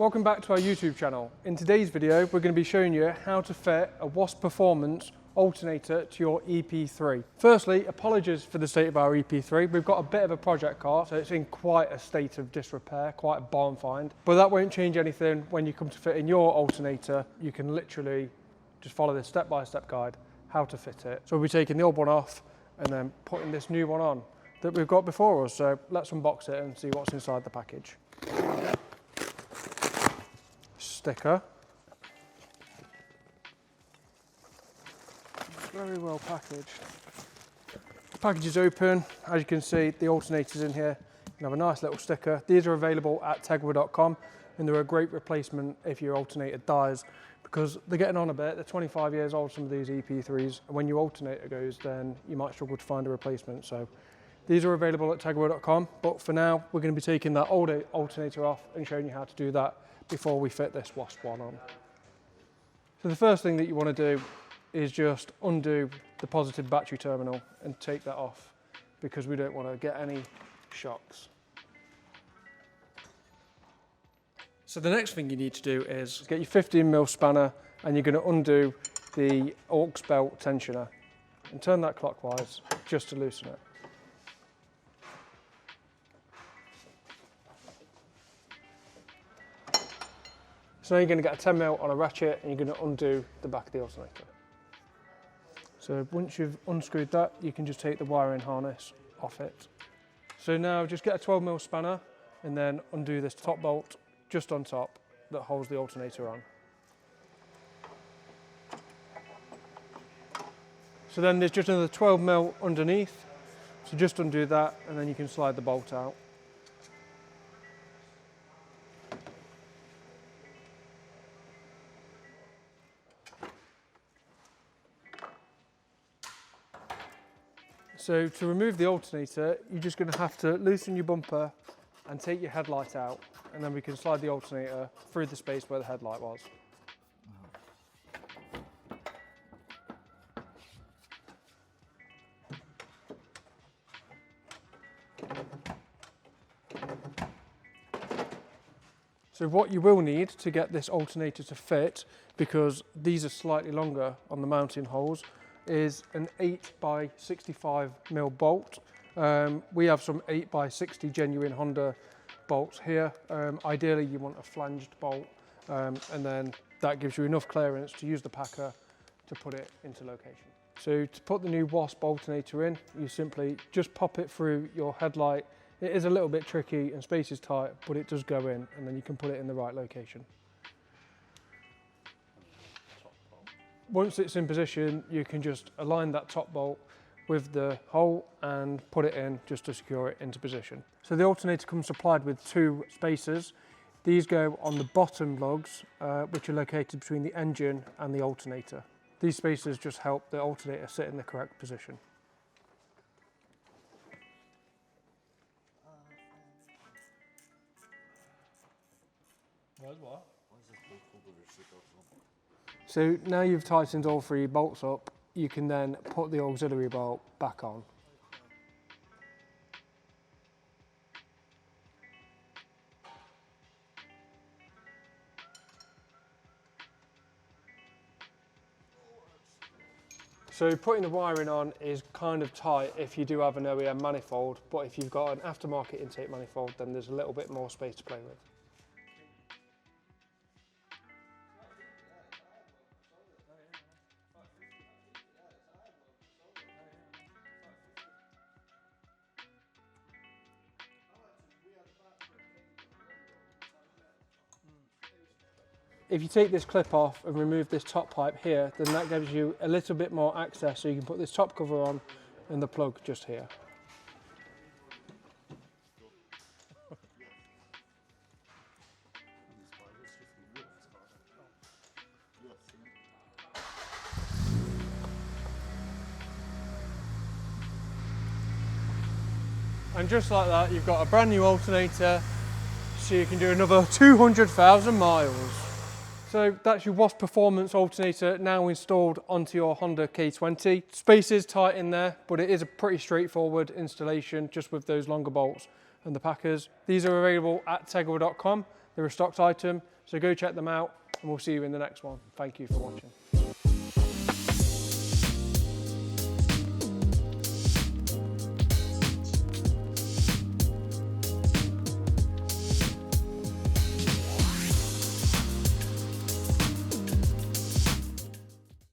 Welcome back to our YouTube channel. In today's video, we're going to be showing you how to fit a WOSPerformance alternator to your EP3. Firstly, apologies for the state of our EP3. We've got a bit of a project car, so it's in quite a state of disrepair, quite a barn find. But that won't change anything when you come to fit in your alternator. You can literally just follow this step-by-step guide, how to fit it. So we'll be taking the old one off and then putting this new one on that we've got before us. So let's unbox it and see what's inside the package. Sticker. Very well packaged. The package is open. As you can see, the alternator's in here. You can have a nice little sticker. These are available at Tegiwa.com and they're a great replacement if your alternator dies because they're getting on a bit. They're 25 years old, some of these EP3s, and when your alternator goes, then you might struggle to find a replacement. So these are available at Tegiwa.com, but for now, we're going to be taking that old alternator off and showing you how to do that before we fit this WOSP one on. So the first thing that you want to do is just undo the positive battery terminal and take that off because we don't want to get any shocks. So the next thing you need to do is get your 15mm spanner and you're going to undo the aux belt tensioner and turn that clockwise just to loosen it. So now you're going to get a 10mm on a ratchet and you're going to undo the back of the alternator. So once you've unscrewed that, you can just take the wiring harness off it. So now just get a 12mm spanner and then undo this top bolt just on top that holds the alternator on. So then there's just another 12mm underneath. So just undo that and then you can slide the bolt out. So to remove the alternator, you're just going to have to loosen your bumper and take your headlight out, and then we can slide the alternator through the space where the headlight was. So what you will need to get this alternator to fit, because these are slightly longer on the mounting holes, is an 8x65mm bolt. We have some 8x60 genuine Honda bolts here. Ideally you want a flanged bolt and then that gives you enough clearance to use the packer to put it into location. So to put the new WOSP alternator in, you simply just pop it through your headlight. It is a little bit tricky and space is tight, but it does go in and then you can put it in the right location. Once it's in position, you can just align that top bolt with the hole and put it in just to secure it into position. So the alternator comes supplied with two spacers. These go on the bottom lugs, which are located between the engine and the alternator. These spacers just help the alternator sit in the correct position. So now you've tightened all three bolts up, you can then put the auxiliary bolt back on. So putting the wiring on is kind of tight if you do have an OEM manifold, but if you've got an aftermarket intake manifold, then there's a little bit more space to play with. If you take this clip off and remove this top pipe here, then that gives you a little bit more access, so you can put this top cover on and the plug just here. And just like that, you've got a brand new alternator, so you can do another 200,000 miles. So that's your WOSPerformance alternator now installed onto your Honda K20. Space is tight in there, but it is a pretty straightforward installation just with those longer bolts and the packers. These are available at Tegiwa.com. They're a stocked item, so go check them out and we'll see you in the next one. Thank you for watching.